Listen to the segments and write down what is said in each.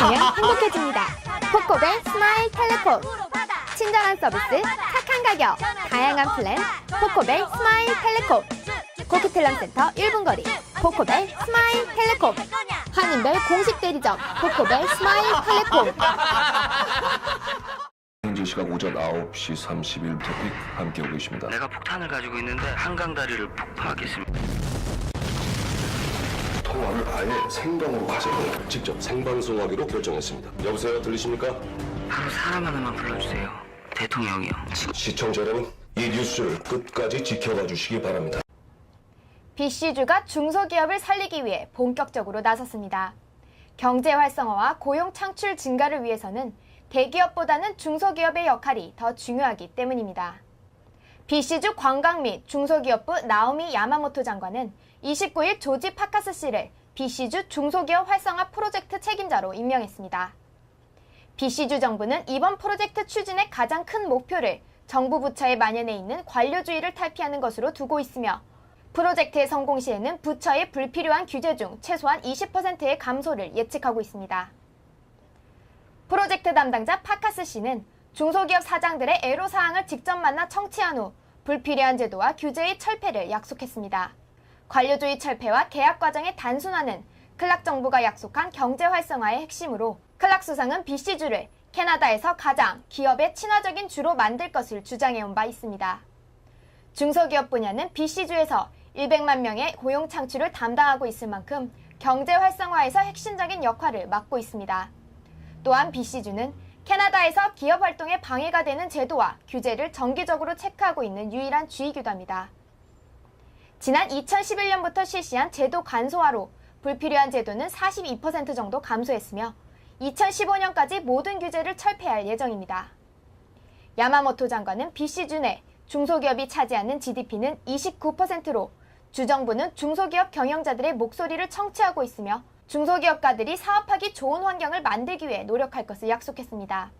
있으면 행복해집니다. 코코벨 스마일 텔레콤. 친절한 서비스, 착한 가격, 다양한 플랜, 코코벨 스마일 텔레콤. 코키텔남센터 1분 거리, 코코벨 스마일 텔레콤. 한인벨 공식 대리점, 코코벨 스마일 텔레콤. 현재 시각 오전 9시 31분 토픽 함께하고 계십니다. 내가 폭탄을 가지고 있는데 한강 다리를 폭파하겠습니다. 통화를 아예 생방으로 하자고 직접 생방송하기로 결정했습니다. 여보세요, 들리십니까? 바로 사람 하나만 불러주세요. 대통령이요. 시청자 여러분, 이 뉴스를 끝까지 지켜봐 주시기 바랍니다. BC주가 중소기업을 살리기 위해 본격적으로 나섰습니다. 경제 활성화와 고용 창출 증가를 위해서는 대기업보다는 중소기업의 역할이 더 중요하기 때문입니다. BC주 관광 및 중소기업부 나오미 야마모토 장관은 29일 조지 파카스 씨를 BC주 중소기업 활성화 프로젝트 책임자로 임명했습니다. BC주 정부는 이번 프로젝트 추진의 가장 큰 목표를 정부 부처에 만연해 있는 관료주의를 탈피하는 것으로 두고 있으며 프로젝트의 성공 시에는 부처의 불필요한 규제 중 최소한 20%의 감소를 예측하고 있습니다. 프로젝트 담당자 파카스 씨는 중소기업 사장들의 애로사항을 직접 만나 청취한 후 불필요한 제도와 규제의 철폐를 약속했습니다. 관료주의 철폐와 계약 과정의 단순화는 클락 정부가 약속한 경제 활성화의 핵심으로 클락 수상은 BC주를 캐나다에서 가장 기업의 친화적인 주로 만들 것을 주장해온 바 있습니다. 중소기업 분야는 BC주에서 100만 명의 고용 창출을 담당하고 있을 만큼 경제 활성화에서 핵심적인 역할을 맡고 있습니다. 또한 BC주는 캐나다에서 기업 활동에 방해가 되는 제도와 규제를 정기적으로 체크하고 있는 유일한 주의기관입니다. 지난 2011년부터 실시한 제도 간소화로 불필요한 제도는 42% 정도 감소했으며 2015년까지 모든 규제를 철폐할 예정입니다. 야마모토 장관은 BC주 내 중소기업이 차지하는 GDP는 29%로 주정부는 중소기업 경영자들의 목소리를 청취하고 있으며 중소기업가들이 사업하기 좋은 환경을 만들기 위해 노력할 것을 약속했습니다.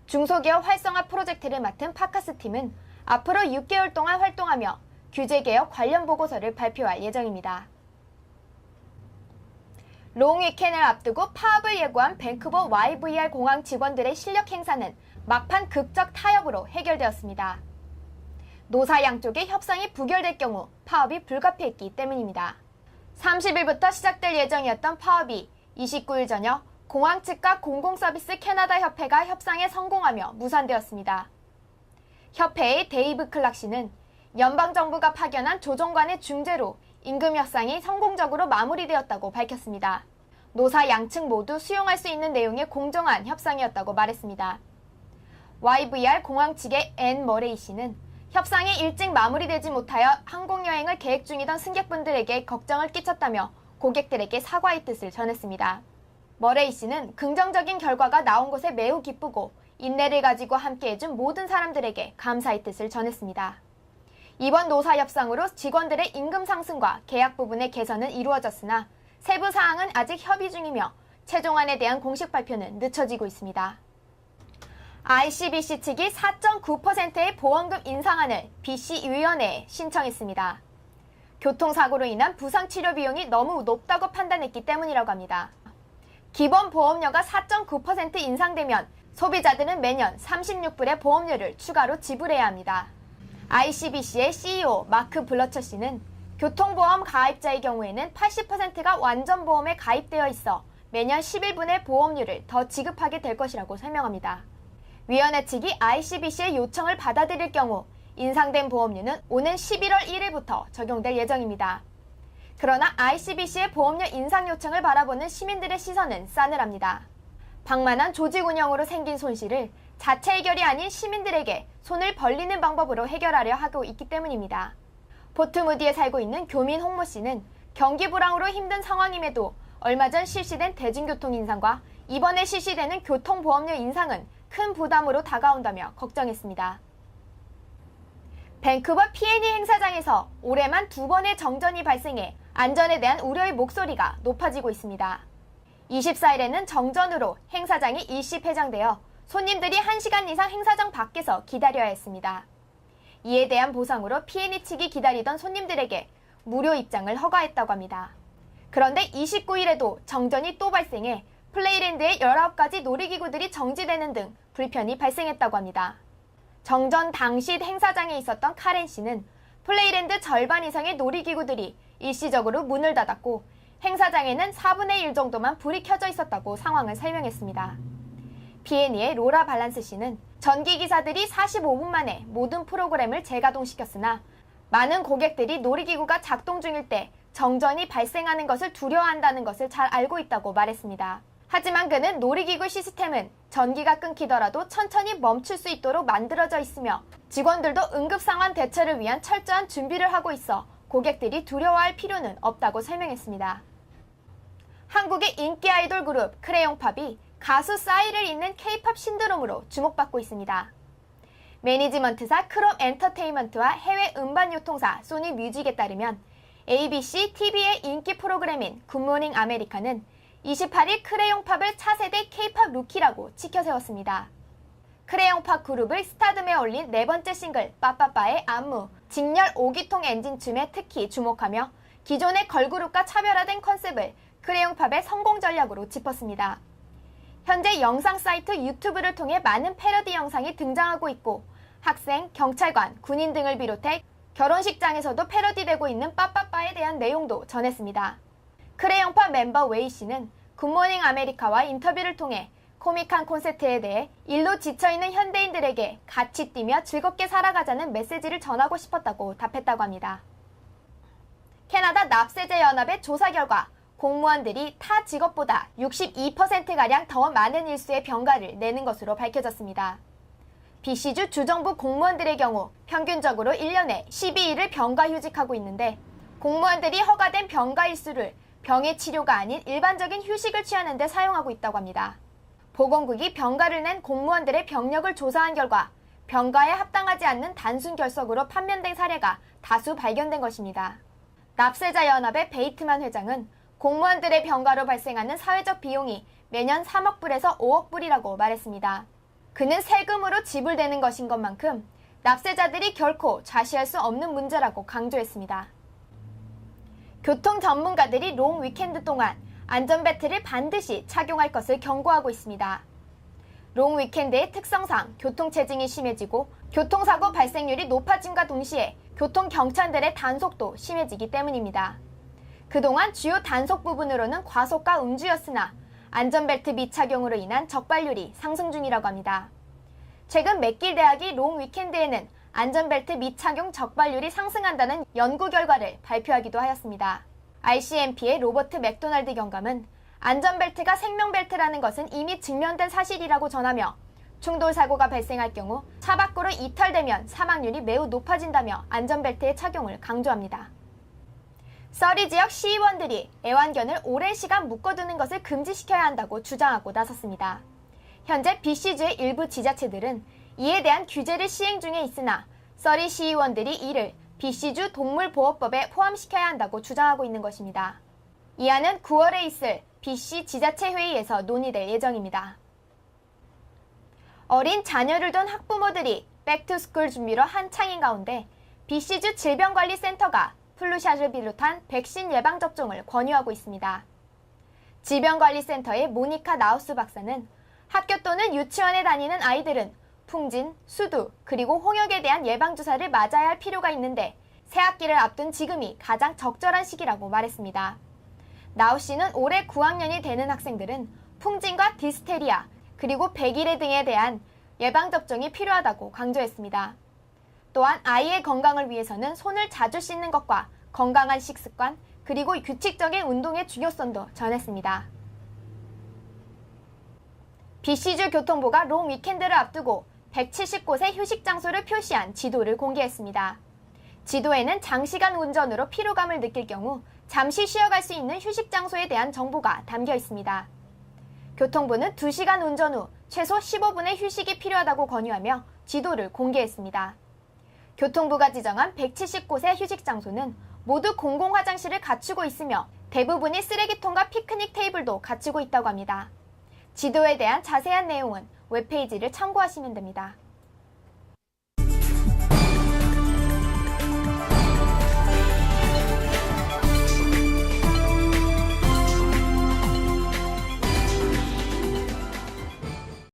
중소기업 활성화 프로젝트를 맡은 파카스 팀은 앞으로 6개월 동안 활동하며 규제개혁 관련 보고서를 발표할 예정입니다. 롱 위켄을 앞두고 파업을 예고한 밴쿠버 YVR 공항 직원들의 실력 행사는 막판 극적 타협으로 해결되었습니다. 노사 양쪽의 협상이 부결될 경우 파업이 불가피했기 때문입니다. 30일부터 시작될 예정이었던 파업이 29일 저녁 공항 측과 공공서비스 캐나다 협회가 협상에 성공하며 무산되었습니다. 협회의 데이브 클락 씨는 연방정부가 파견한 조정관의 중재로 임금 협상이 성공적으로 마무리되었다고 밝혔습니다. 노사 양측 모두 수용할 수 있는 내용의 공정한 협상이었다고 말했습니다. YVR 공항 측의 앤 머레이 씨는 협상이 일찍 마무리되지 못하여 항공여행을 계획 중이던 승객분들에게 걱정을 끼쳤다며 고객들에게 사과의 뜻을 전했습니다. 머레이 씨는 긍정적인 결과가 나온 것에 매우 기쁘고 인내를 가지고 함께해준 모든 사람들에게 감사의 뜻을 전했습니다. 이번 노사 협상으로 직원들의 임금 상승과 계약 부분의 개선은 이루어졌으나 세부 사항은 아직 협의 중이며 최종안에 대한 공식 발표는 늦춰지고 있습니다. ICBC 측이 4.9%의 보험금 인상안을 BC위원회에 신청했습니다. 교통사고로 인한 부상치료 비용이 너무 높다고 판단했기 때문이라고 합니다. 기본 보험료가 4.9% 인상되면 소비자들은 매년 36불의 보험료를 추가로 지불해야 합니다. ICBC의 CEO 마크 블러처 씨는 교통보험 가입자의 경우에는 80%가 완전보험에 가입되어 있어 매년 11분의 보험료를 더 지급하게 될 것이라고 설명합니다. 위원회 측이 ICBC의 요청을 받아들일 경우 인상된 보험료는 오는 11월 1일부터 적용될 예정입니다. 그러나 ICBC의 보험료 인상 요청을 바라보는 시민들의 시선은 싸늘합니다. 방만한 조직 운영으로 생긴 손실을 자체 해결이 아닌 시민들에게 손을 벌리는 방법으로 해결하려 하고 있기 때문입니다. 포트무디에 살고 있는 교민 홍모 씨는 경기 불황으로 힘든 상황임에도 얼마 전 실시된 대중교통 인상과 이번에 실시되는 교통보험료 인상은 큰 부담으로 다가온다며 걱정했습니다. 밴쿠버 P&E 행사장에서 올해만 2번의 정전이 발생해 안전에 대한 우려의 목소리가 높아지고 있습니다. 24일에는 정전으로 행사장이 일시 폐장되어 손님들이 1시간 이상 행사장 밖에서 기다려야 했습니다. 이에 대한 보상으로 P&E 측이 기다리던 손님들에게 무료 입장을 허가했다고 합니다. 그런데 29일에도 정전이 또 발생해 플레이랜드의 19가지 놀이기구들이 정지되는 등 불편이 발생했다고 합니다. 정전 당시 행사장에 있었던 카렌 씨는 플레이랜드 절반 이상의 놀이기구들이 일시적으로 문을 닫았고 행사장에는 4분의 1 정도만 불이 켜져 있었다고 상황을 설명했습니다. B&E의 로라 발란스 씨는 전기기사들이 45분 만에 모든 프로그램을 재가동시켰으나 많은 고객들이 놀이기구가 작동 중일 때 정전이 발생하는 것을 두려워한다는 것을 잘 알고 있다고 말했습니다. 하지만 그는 놀이기구 시스템은 전기가 끊기더라도 천천히 멈출 수 있도록 만들어져 있으며 직원들도 응급상황 대처를 위한 철저한 준비를 하고 있어 고객들이 두려워할 필요는 없다고 설명했습니다. 한국의 인기 아이돌 그룹 크레용팝이 가수 싸이를 잇는 K-팝 신드롬으로 주목받고 있습니다. 매니지먼트사 크롬 엔터테인먼트와 해외 음반 유통사 소니 뮤직에 따르면 ABC TV의 인기 프로그램인 굿모닝 아메리카는 28일 크레용팝을 차세대 K-팝 루키라고 치켜세웠습니다. 크레용팝 그룹을 스타덤에 올린 네 번째 싱글 빠빠빠의 안무, 직렬 5기통 엔진춤에 특히 주목하며 기존의 걸그룹과 차별화된 컨셉을 크레용팝의 성공 전략으로 짚었습니다. 현재 영상 사이트 유튜브를 통해 많은 패러디 영상이 등장하고 있고 학생, 경찰관, 군인 등을 비롯해 결혼식장에서도 패러디되고 있는 빠빠빠에 대한 내용도 전했습니다. 크레용팝 멤버 웨이 씨는 굿모닝 아메리카와 인터뷰를 통해 코믹한 콘셉트에 대해 일로 지쳐있는 현대인들에게 같이 뛰며 즐겁게 살아가자는 메시지를 전하고 싶었다고 답했다고 합니다. 캐나다 납세자연합의 조사 결과 공무원들이 타 직업보다 62%가량 더 많은 일수의 병가를 내는 것으로 밝혀졌습니다. BC주 주정부 공무원들의 경우 평균적으로 1년에 12일을 병가휴직하고 있는데 공무원들이 허가된 병가 일수를 병의 치료가 아닌 일반적인 휴식을 취하는 데 사용하고 있다고 합니다. 보건국이 병가를 낸 공무원들의 병력을 조사한 결과 병가에 합당하지 않는 단순 결석으로 판면된 사례가 다수 발견된 것입니다. 납세자연합의 베이트만 회장은 공무원들의 병가로 발생하는 사회적 비용이 매년 3억 불에서 5억 불이라고 말했습니다. 그는 세금으로 지불되는 것인 것만큼 납세자들이 결코 좌시할 수 없는 문제라고 강조했습니다. 교통 전문가들이 롱 위켄드 동안 안전벨트를 반드시 착용할 것을 경고하고 있습니다. 롱 위켄드의 특성상 교통체증이 심해지고 교통사고 발생률이 높아짐과 동시에 교통경찰들의 단속도 심해지기 때문입니다. 그동안 주요 단속 부분으로는 과속과 음주였으나 안전벨트 미착용으로 인한 적발률이 상승 중이라고 합니다. 최근 맥길 대학이 롱 위켄드에는 안전벨트 미착용 적발률이 상승한다는 연구 결과를 발표하기도 하였습니다. RCMP의 로버트 맥도날드 경감은 안전벨트가 생명벨트라는 것은 이미 증명된 사실이라고 전하며 충돌사고가 발생할 경우 차 밖으로 이탈되면 사망률이 매우 높아진다며 안전벨트의 착용을 강조합니다. 서리 지역 시의원들이 애완견을 오랜 시간 묶어두는 것을 금지시켜야 한다고 주장하고 나섰습니다. 현재 BC주의 일부 지자체들은 이에 대한 규제를 시행 중에 있으나 서리 시의원들이 이를 BC주 동물보호법에 포함시켜야 한다고 주장하고 있는 것입니다. 이 안은 9월에 있을 BC 지자체 회의에서 논의될 예정입니다. 어린 자녀를 둔 학부모들이 백투스쿨 준비로 한창인 가운데 BC주 질병관리센터가 플루샷을 비롯한 백신 예방접종을 권유하고 있습니다. 질병관리센터의 모니카 나우스 박사는 학교 또는 유치원에 다니는 아이들은 풍진, 수두, 그리고 홍역에 대한 예방주사를 맞아야 할 필요가 있는데 새학기를 앞둔 지금이 가장 적절한 시기라고 말했습니다. 나우 씨는 올해 9학년이 되는 학생들은 풍진과 디스테리아, 그리고 백일해 등에 대한 예방접종이 필요하다고 강조했습니다. 또한 아이의 건강을 위해서는 손을 자주 씻는 것과 건강한 식습관, 그리고 규칙적인 운동의 중요성도 전했습니다. BC주 교통부가 롱 위켄드를 앞두고 170곳의 휴식 장소를 표시한 지도를 공개했습니다. 지도에는 장시간 운전으로 피로감을 느낄 경우 잠시 쉬어갈 수 있는 휴식 장소에 대한 정보가 담겨 있습니다. 교통부는 2시간 운전 후 최소 15분의 휴식이 필요하다고 권유하며 지도를 공개했습니다. 교통부가 지정한 170곳의 휴식 장소는 모두 공공 화장실을 갖추고 있으며 대부분이 쓰레기통과 피크닉 테이블도 갖추고 있다고 합니다. 지도에 대한 자세한 내용은 웹페이지를 참고하시면 됩니다.